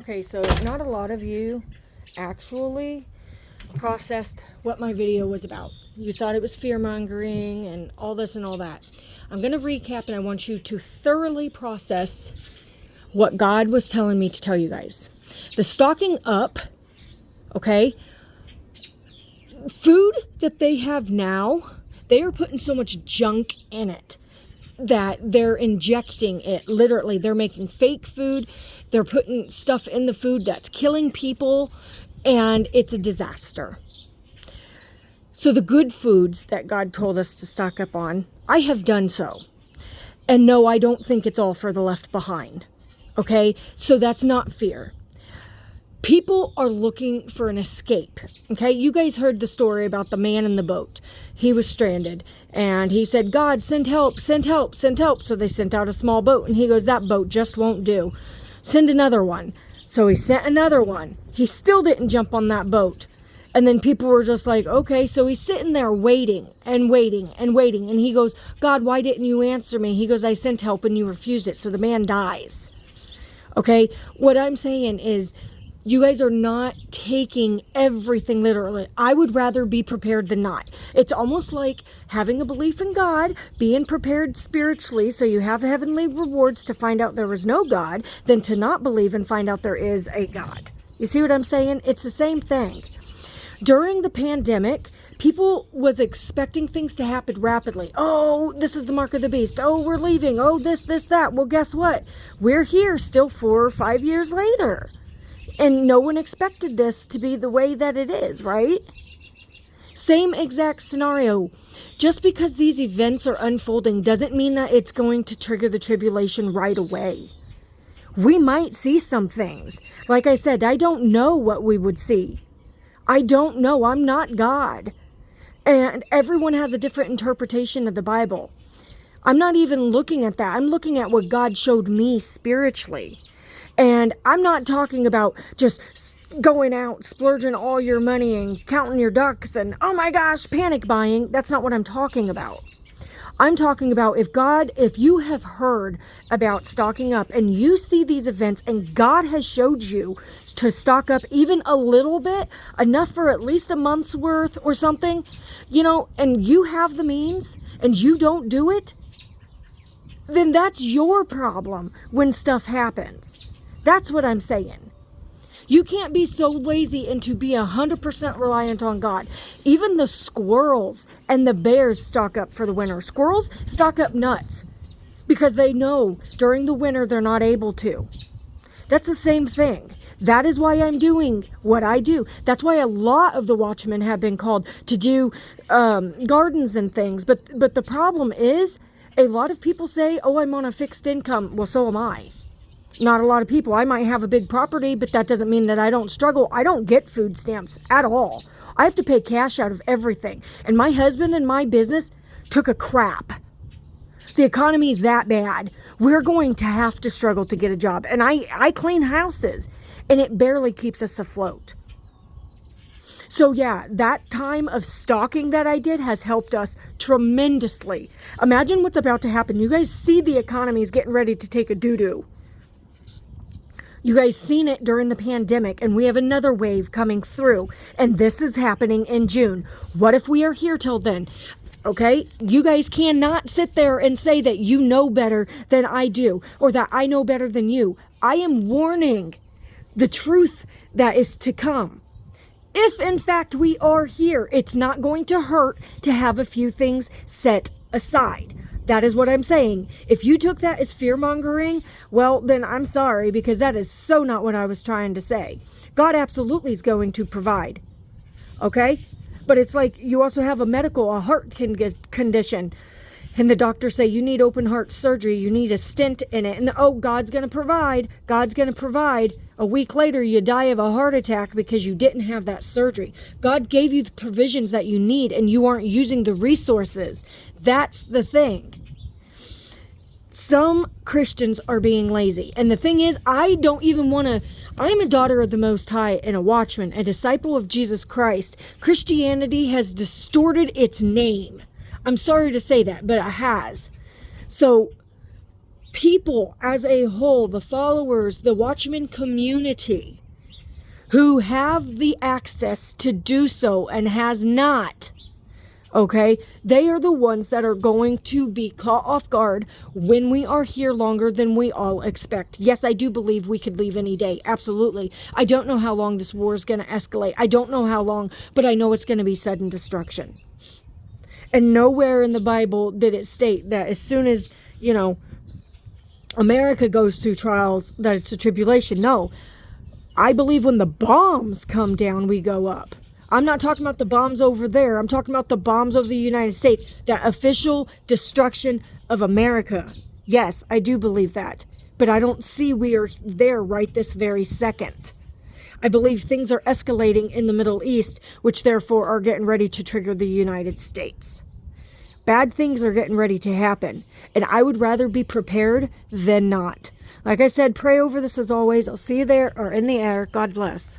Okay, so not a lot of you actually processed what my video was about. You thought it was fear-mongering and all this and all that. I'm going to recap, and I want you to thoroughly process what God was telling me to tell you guys. The stocking up, okay, food that they have now, they are putting so much junk in it that they're injecting it. Literally, they're making fake food. They're putting stuff in the food that's killing people, and it's a disaster. So the good foods that God told us to stock up on, I have done so. And no, I don't think it's all for the left behind. Okay? So that's not fear. People are looking for an escape. Okay? You guys heard the story about the man in the boat. He was stranded, and he said, God, send help, send help, send help. So they sent out a small boat, and he goes, that boat just won't do. Send another one. So he sent another one. He still didn't jump on that boat. And then people were just like, okay. So he's sitting there waiting and waiting and waiting. And he goes, God, why didn't you answer me? He goes, I sent help and you refused it. So the man dies. Okay. What I'm saying is, you guys are not taking everything literally. I would rather be prepared than not. It's almost like having a belief in God, being prepared spiritually so you have heavenly rewards to find out there is no God, than to not believe and find out there is a God. You see what I'm saying? It's the same thing. During the pandemic, people was expecting things to happen rapidly. Oh, this is the mark of the beast. Oh, we're leaving. Oh, this, that. Well, guess what? We're here still 4 or 5 years later. And no one expected this to be the way that it is, right? Same exact scenario. Just because these events are unfolding doesn't mean that it's going to trigger the tribulation right away. We might see some things. Like I said, I don't know what we would see. I don't know. I'm not God. And everyone has a different interpretation of the Bible. I'm not even looking at that. I'm looking at what God showed me spiritually. And I'm not talking about just going out, splurging all your money and counting your ducks and, oh my gosh, panic buying. That's not what I'm talking about. I'm talking about if you have heard about stocking up and you see these events and God has showed you to stock up even a little bit, enough for at least a month's worth or something, and you have the means and you don't do it, then that's your problem when stuff happens. That's what I'm saying. You can't be so lazy and to be 100% reliant on God. Even the squirrels and the bears stock up for the winter. Squirrels stock up nuts because they know during the winter they're not able to. That's the same thing. That is why I'm doing what I do. That's why a lot of the watchmen have been called to do gardens and things. But the problem is, a lot of people say, oh, I'm on a fixed income. Well, so am I. Not a lot of people. I might have a big property, but that doesn't mean that I don't struggle. I don't get food stamps at all. I have to pay cash out of everything. And my husband and my business took a crap. The economy is that bad. We're going to have to struggle to get a job. And I clean houses, and it barely keeps us afloat. So yeah, that time of stocking that I did has helped us tremendously. Imagine what's about to happen. You guys see the economy is getting ready to take a doo-doo. You guys seen it during the pandemic, and we have another wave coming through, and this is happening in June. What if we are here till then? Okay, you guys cannot sit there and say that you know better than I do, or that I know better than you. I am warning the truth that is to come. If in fact we are here, it's not going to hurt to have a few things set aside. That is what I'm saying. If you took that as fear-mongering, well, then I'm sorry, because that is so not what I was trying to say. God absolutely is going to provide. Okay? But it's like you also have a heart condition. And the doctors say you need open heart surgery. You need a stent in it. And God's going to provide. God's going to provide. A week later, you die of a heart attack because you didn't have that surgery. God gave you the provisions that you need, and you aren't using the resources. That's the thing. Some Christians are being lazy. And the thing is, I'm a daughter of the Most High and a watchman, a disciple of Jesus Christ. Christianity has distorted its name. I'm sorry to say that, but it has. So people as a whole, the followers, the Watchmen community, who have the access to do so and has not, okay, they are the ones that are going to be caught off guard when we are here longer than we all expect. Yes, I do believe we could leave any day. Absolutely. I don't know how long this war is going to escalate. I don't know how long, but I know it's going to be sudden destruction. And nowhere in the Bible did it state that as soon as, America goes through trials, that it's a tribulation. No. I believe when the bombs come down, we go up. I'm not talking about the bombs over there. I'm talking about the bombs over the United States. That official destruction of America. Yes, I do believe that. But I don't see we are there right this very second. I believe things are escalating in the Middle East, which therefore are getting ready to trigger the United States. Bad things are getting ready to happen. And I would rather be prepared than not. Like I said, pray over this as always. I'll see you there or in the air. God bless.